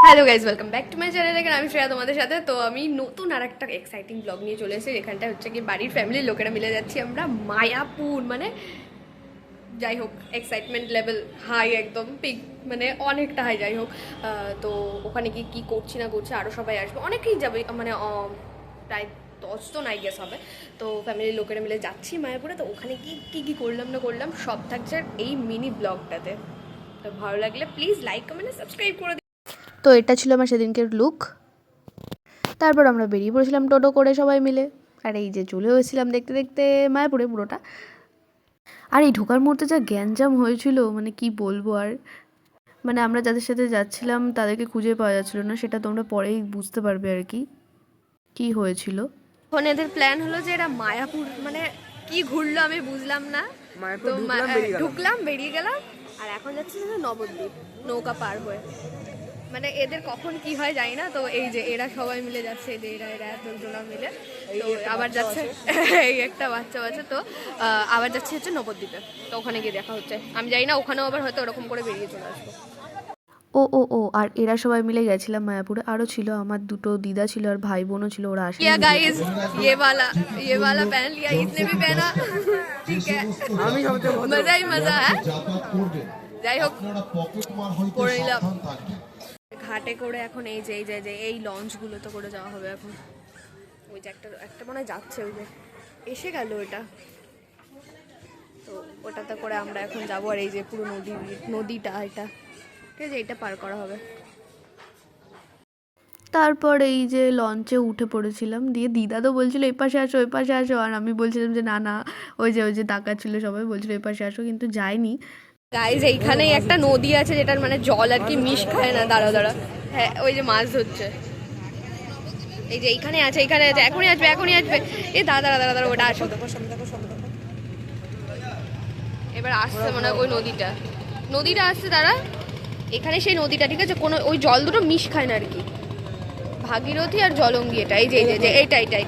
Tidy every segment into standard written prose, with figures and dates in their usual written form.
Hello guys, welcome back to my channel. এখানে আমি শ্রেয়া তোমাদের সাথে। তো আমি নতুন আর একটা এক্সাইটিং ব্লগ নিয়ে চলে এসেছি। এখানটা হচ্ছে কি বাড়ির ফ্যামিলির লোকেরা মিলে যাচ্ছি আমরা মায়াপুর। মানে যাই হোক, এক্সাইটমেন্ট লেভেল হাই, একদম পিক, মানে অনেকটা হাই। যাই হোক, তো ওখানে গিয়ে কী করছি না করছি, আরও সবাই আসবে, অনেকেই যাবে, মানে প্রায় 10 তো নাই গেস হবে। তো ফ্যামিলির লোকেরা মিলে যাচ্ছি মায়াপুরে। তো ওখানে গিয়ে কী কী করলাম না করলাম সব থাকছে এই মিনি ব্লগটাতে। তো ভালো লাগলে প্লিজ লাইক, কমেন্ট, সাবস্ক্রাইব করে। তো এটা ছিল আমার সেদিনকের লুক। তারপর আমরা বেরিয়ে পড়েছিলাম টোটো করে সবাই মিলে। আর এই যে চলে এসেছিলাম দেখতে দেখতে মায়াপুরে পুরোটা। আর এই ঢোকার মুহূর্তে যা গ্যাঞ্জাম হয়েছিল, মানে কি বলবো আর। মানে আমরা যাদের সাথে যাচ্ছিলাম তাদেরকে খুঁজে পাওয়া যাচ্ছিল না, সেটা তোমরা পরেই বুঝতে পারবে আর কি কি হয়েছিল। এখন এদের প্ল্যান হলো যে এরা মায়াপুর, মানে কি ঘুরলো আমি বুঝলাম না। তো ঢুকলাম, বেরিয়ে গেলাম, আর এখন যাচ্ছি নবদ্বীপ নৌকা পার হয়ে। মানে এদের কখন কি হয় জানি না। তো এই যে এরা সবাই মিলে যাচ্ছে, এই যে এরা এরা এতজনা মিলে। তো আবার যাচ্ছে এই একটা বাচ্চা বাচ্চা। তো আবার যাচ্ছে হচ্ছে নবদ্বীপে। তো ওখানে গিয়ে দেখা হচ্ছে। আমি জানি না, ওখানেও আবার হয়তো ওরকম করে বেরিয়ে চলে আসবো। ও ও ও আর এরা সবাই মিলে গেছিলাম মায়াপুরে। আরও ছিল আমার দুটো দিদা ছিল আর ভাই বোনও ছিল, ওরা আসেনি। क्या गाइस, ये वाला पहन लिया, इसने भी पहना। ठीक है, मजा ही मजा है। যাই হোক, পরে নিলাম। ঘাটে করে এখন এই যে এই লঞ্চগুলোতে করে যাওয়া হবে এখন। ওই যে একটা একটা মনে হয় যাচ্ছে, ওই যে এসে গেল ওটা। তো ওটাতে করে আমরা এখন যাবো। আর এই যে পুরো নদীটা এটা, ঠিক আছে, এটা পার করা হবে। তারপর এই যে লঞ্চে উঠে পড়েছিলাম, দিয়ে দিদা তো বলছিল এই পাশে আসো ওই পাশে আসো, আর আমি বলছিলাম যে না না, ওই যে তাকাচ্ছিল সবাই, বলছিল এই পাশে আসো, কিন্তু যায়নি। গাইজ, এইখানেই একটা নদী আছে যেটার মানে জল আর কি মিশ খায় না। দাঁড়া দাঁড়া, হ্যাঁ ওই যে মাছ ধরছে, এই যে এইখানে আছে, এইখানে আছে, এখনই আসবে এখনই আসবে। এ দাঁড়া দাঁড়া দাঁড়া দাঁড়া, ওটা আসো। এবার আসছে মনে হয় ওই নদীটা আসছে। দাঁড়া, এখানে সেই নদীটা, ঠিক আছে, কোনো ওই জল দুটো মিশ খায় না আর কি। ভাগীরথী আর জলঙ্গি, এটা এই যে এইটা এই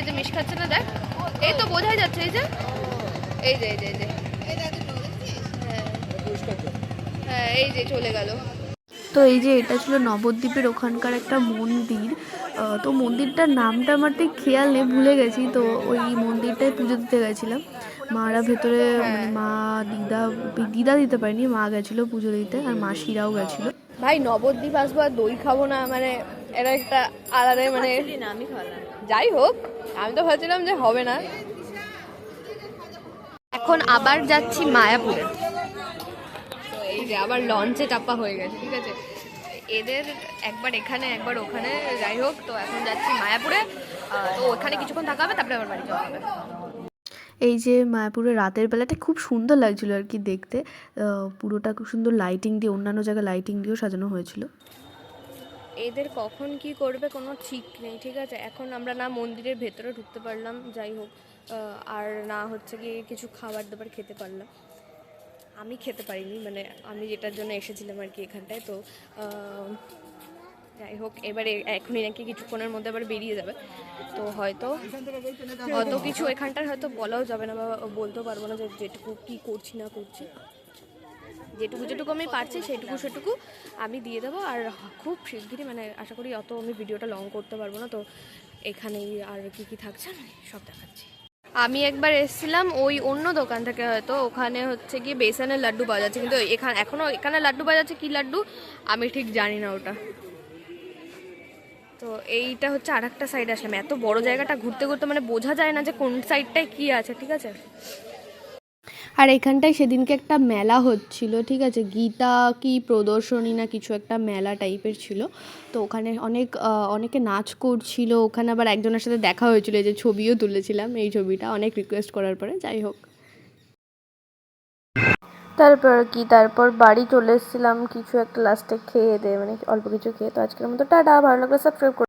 যে মিশ খাচ্ছে না, দেখ, এই তো বোঝাই যাচ্ছে। এই যে হ্যাঁ এই যে চলে গেল। তো এই যে এটা ছিল নবদ্বীপের ওখানকার একটা মন্দির। তো মন্দিরটার নামটা আমার ঠিক খেয়াল নেই, ভুলে গেছি। তো ওই মন্দিরটায় পুজো দিতে গেছিলাম। মারা ভেতরে, মানে মা দিদা দিতে পারেনি, মা গেছিলো পুজো দিতে, আর মাসিরাও গেছিলো। ভাই নবদ্বীপ আসবো আর দই খাবো না, মানে এটা একটা আলাদাই, মানে আমি খাওয়ালাম। যাই হোক, আমি তো ভাবছিলাম যে হবে না। এখন আবার যাচ্ছি মায়াপুরে। তো এই যে আবার লঞ্চে চাপা হয়ে গেছে, ঠিক আছে, এদের একবার এখানে একবার ওখানে। যাই হোক, তো এখন যাচ্ছি মায়াপুরে। তো ওখানে কিছুক্ষণ থাকা হবে, তারপরে আবার বাড়ি যাওয়া হবে। এই যে মায়াপুরে রাতের বেলাটা খুব সুন্দর লাগছিল আর কি দেখতে। পুরোটা খুব সুন্দর লাইটিং দিয়ে, অন্যান্য জায়গায় লাইটিং দিয়েও সাজানো হয়েছিল। এদের কখন কি করবে কোনো ঠিক নেই, ঠিক আছে। এখন আমরা না মন্দিরের ভেতরে ঢুকতে পারলাম, যাই হোক, আর না হচ্ছে কি কিছু খাবার দাবার খেতে পারলাম। আমি খেতে পারিনি, মানে আমি যেটার জন্য এসেছিলাম আর কি এখানটায়। তো যাই হোক, এবারে এখনই নাকি কিছুক্ষণের মধ্যে আবার বেরিয়ে যাবে। তো হয়তো অত কিছু এখানটার হয়তো বলাও যাবে না, বা বলতেও পারবো না যে যেটুকু কী করছি না করছি। যেটুকু আমি পারছি সেটুকু আমি দিয়ে দেবো। আর খুব শিগগিরই, মানে আশা করি অত আমি ভিডিওটা লং করতে পারবো না। তো এখানেই আর কি থাকছে সব দেখাচ্ছি। আমি একবার এসেছিলাম ওই অন্য দোকান থেকে, হয়তো ওখানে হচ্ছে গিয়ে বেসনের লাড্ডু পাওয়া যাচ্ছে, কিন্তু এখানে লাড্ডু পাওয়া যাচ্ছে, কী লাড্ডু আমি ঠিক জানি না ওটা। তো এইটা হচ্ছে আর একটা সাইড আসলাম। এত বড় জায়গাটা ঘুরতে ঘুরতে মানে বোঝা যায় না যে কোন সাইডটায় কী আছে, ঠিক আছে। আর এখানটায় সেদিনকে একটা মেলা হচ্ছিল, ঠিক আছে, গীতা কি প্রদর্শনী না কিছু একটা মেলা টাইপের ছিল। তো ওখানে অনেকে নাচ করছিল। ওখানে আবার একজনের সাথে দেখা হয়েছিল, যে ছবিও তুলেছিলাম, এই ছবিটা অনেক রিকোয়েস্ট করার পরে। যাই হোক, তারপর বাড়ি চলে এসেছিলাম কিছু একটা লাস্টে খেয়ে দিয়ে, মানে অল্প কিছু খেয়ে। তো আজকের মতো টাটা, ভালো লাগলে সাবস্ক্রাইব